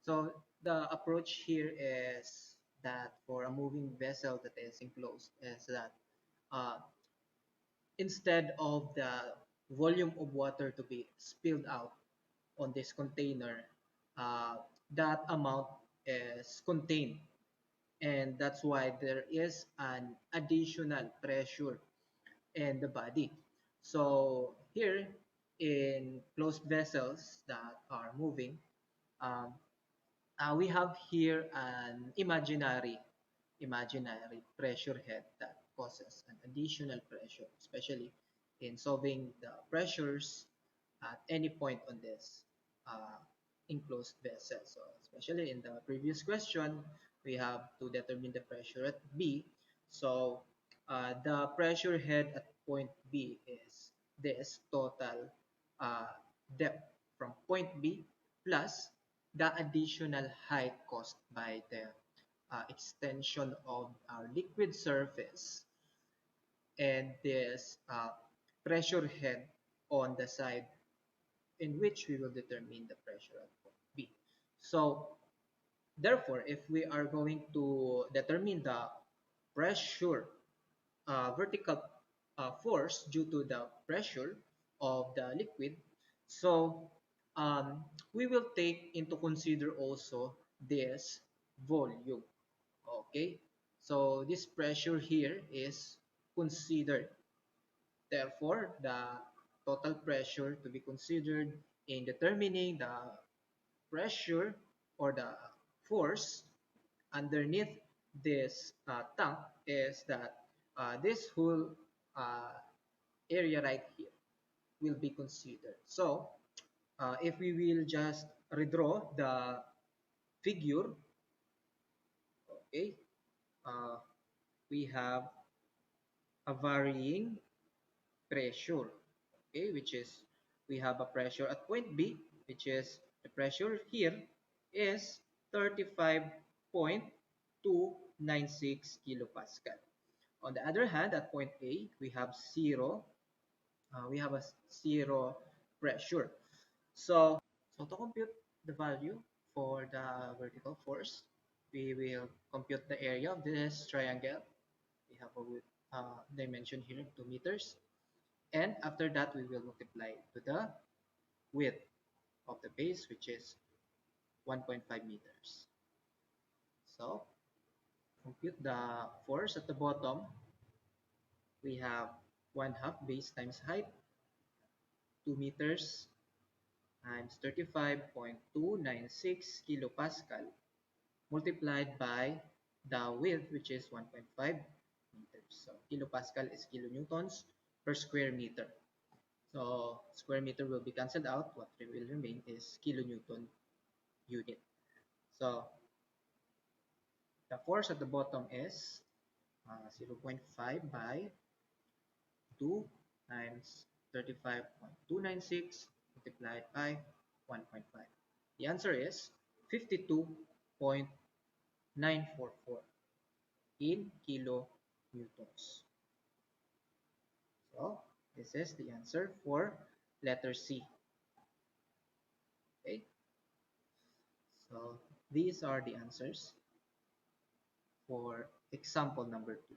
So the approach here is that for a moving vessel that is enclosed is that uh, instead of the volume of water to be spilled out on this container, uh, that amount is contained, and that's why there is an additional pressure in the body. So here in closed vessels that are moving, um, we have here an imaginary pressure head that causes an additional pressure, especially in solving the pressures at any point on this uh, enclosed vessel. So especially in the previous question, we have to determine the pressure at B. So the pressure head at point B is this total uh, depth from point B plus the additional height caused by the extension of our liquid surface and this pressure head on the side in which we will determine the pressure at point B. So therefore, if we are going to determine the pressure, vertical force due to the pressure of the liquid, so we will take into consider also this volume. Okay, so this pressure here is considered. Therefore, the total pressure to be considered in determining the pressure or the force underneath this tank is that this whole uh, area right here will be considered. So if we will just redraw the figure, okay, uh, we have a varying pressure, okay, which is we have a pressure at point B, which is the pressure here is 35.296 kilopascal. On the other hand, at point A, we have a zero pressure. So to compute the value for the vertical force, we will compute the area of this triangle. We have a dimension here, 2 meters. And after that, we will multiply to the width of the base, which is 1.5 meters. So compute the force at the bottom. We have 1 half base times height, 2 meters times 35.296 kilopascal multiplied by the width, which is 1.5 meters. So kilopascal is kilonewtons per square meter. So square meter will be cancelled out. What will remain is kilonewton unit. So the force at the bottom is 0.5 by 2 times 35.296 multiplied by 1.5. The answer is 52.944 in kilonewtons. So this is the answer for letter C. Okay, so these are the answers for example number 2.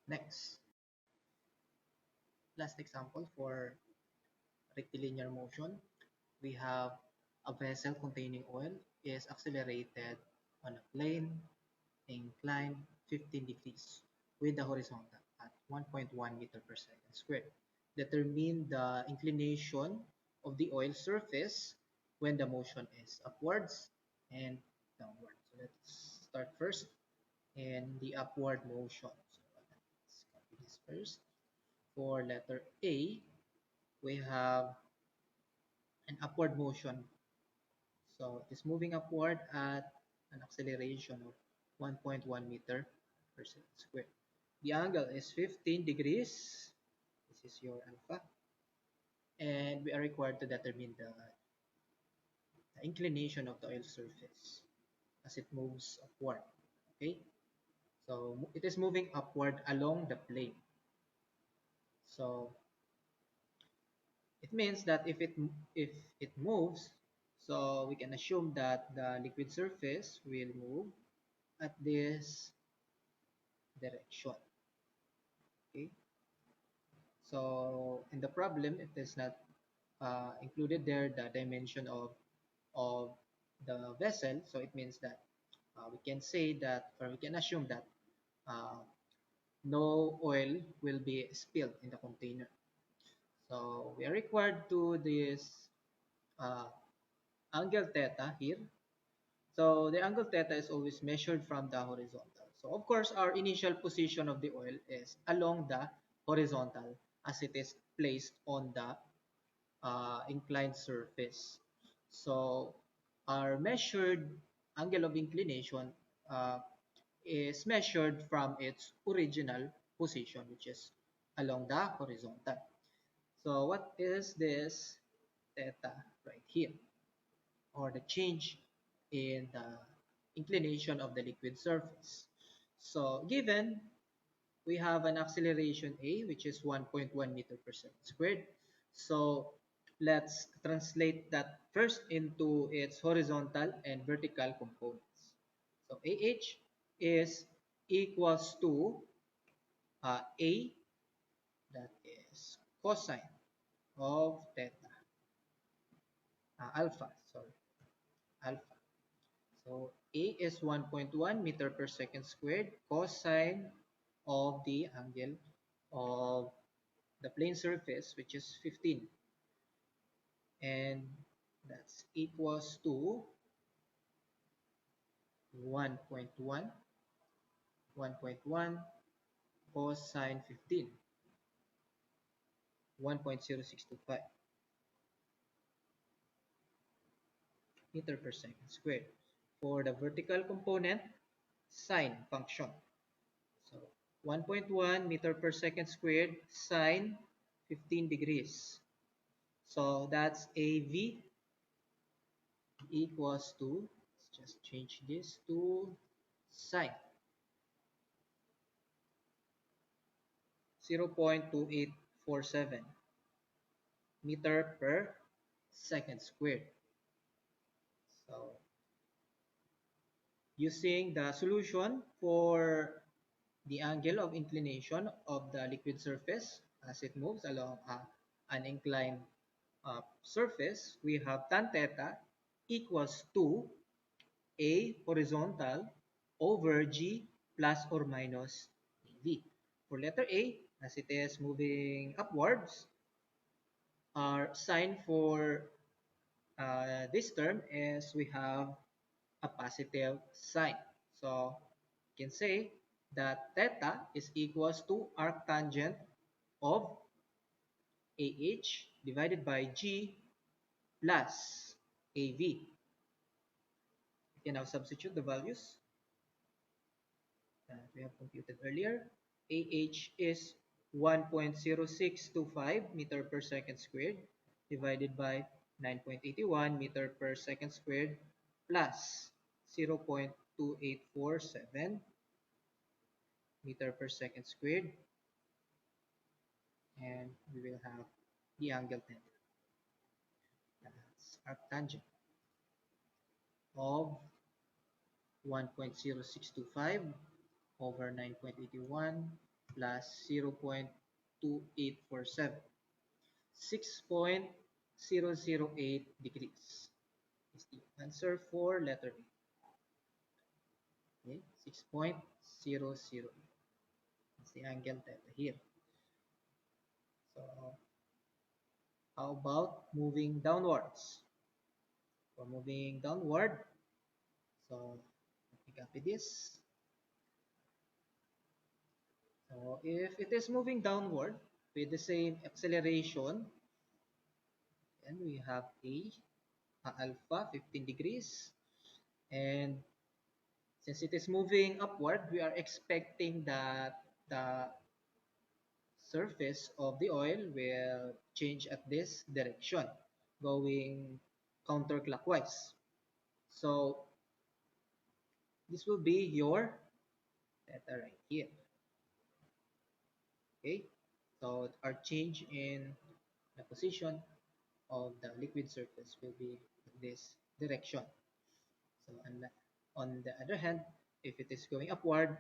Next, last example for rectilinear motion. We have a vessel containing oil is accelerated on a plane inclined 15 degrees with the horizontal at 1.1 meter per second squared. Determine the inclination of the oil surface when the motion is upwards and downward. So let's start first in the upward motion. So let's copy this first. For letter A, we have an upward motion. So it is moving upward at an acceleration of 1.1 meter per second squared. The angle is 15 degrees. This is your alpha. And we are required to determine the inclination of the oil surface as it moves upward. Okay, so it is moving upward along the plane. So It means that if it moves, so we can assume that the liquid surface will move at this direction. Okay. So in the problem, it is not included there the dimension of the vessel. So it means that we can say that, or we can assume that uh, no oil will be spilled in the container. So we are required to this uh, angle theta here. So the angle theta is always measured from the horizontal. So of course, our initial position of the oil is along the horizontal as it is placed on the inclined surface. So our measured angle of inclination uh, is measured from its original position, which is along the horizontal. So what is this theta right here, or the change in the inclination of the liquid surface? So given we have an acceleration a, which is 1.1 meter per second squared. So let's translate that first into its horizontal and vertical components. So ah is equals to a, that is cosine of theta, alpha, sorry, alpha. So a is 1.1 meter per second squared, cosine of the angle of the plane surface, which is 15, and that's equals to 1.1 cosine 15, 1.0625 meter per second squared. For the vertical component, sine function, so 1.1 meter per second squared sine 15 degrees. So that's AV equals to, let's just change this to sine 0.2847 meter per second squared. So using the solution for the angle of inclination of the liquid surface as it moves along an inclined surface, we have tan theta equals to A horizontal over G plus or minus AV. For letter A, as it is moving upwards, our sign for this term is we have a positive sign. So you can say that theta is equals to arctangent of AH divided by G plus AV. We can now substitute the values that we have computed earlier. AH is 1.0625 meter per second squared divided by 9.81 meter per second squared plus 0.2847 meter per second squared, and we will have the angle theta. That's arctangent of 1.0625 over 9.81 plus 0.2847. 6.008 degrees is the answer for letter A. Okay, 6.008. That's the angle theta here. So how about moving downwards? For moving downward, so let me copy this. So if it is moving downward with the same acceleration, then we have alpha 15 degrees, and since it is moving upward, we are expecting that the surface of the oil will change at this direction, going counterclockwise. So this will be your theta right here. Okay, so our change in the position of the liquid surface will be in this direction. So on the other hand, if it is going upward,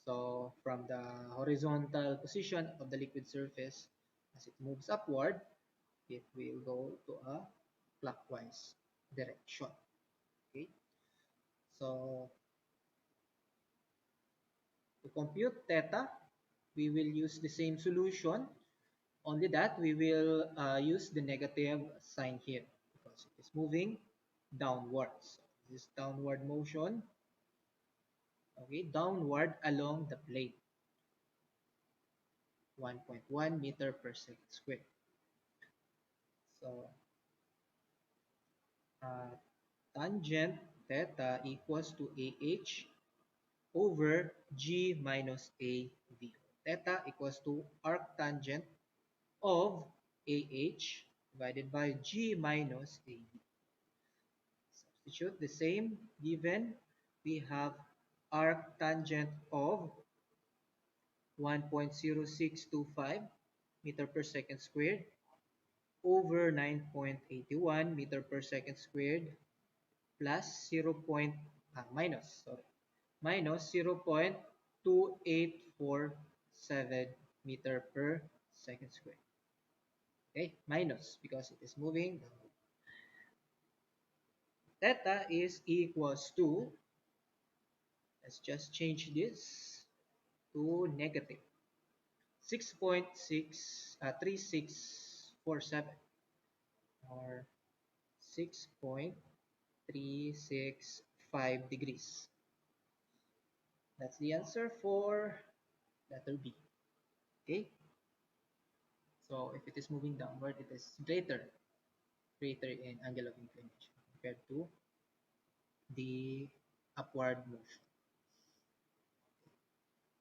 so from the horizontal position of the liquid surface, as it moves upward, it will go to a clockwise direction. Okay, so to compute theta, we will use the same solution, only that we will use the negative sign here because it is moving downwards. So this is downward motion, okay, downward along the plane, 1.1 meter per second squared. So uh, tangent theta equals to AH over G minus AV. Theta equals to arctangent of AH divided by G minus AV. Substitute the same given. We have arctangent of 1.0625 meter per second squared over 9.81 meter per second squared plus 0.2847 meter per second squared. Okay, minus because it is moving. Theta is equals to, let's just change this to negative 6.3647 or 6.365 degrees. That's the answer for letter B. Okay, so if it is moving downward, it is greater in angle of inclination compared to the upward motion.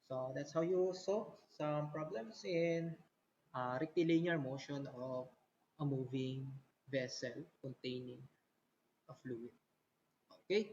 So that's how you solve some problems in rectilinear motion of a moving vessel containing a fluid. Okay.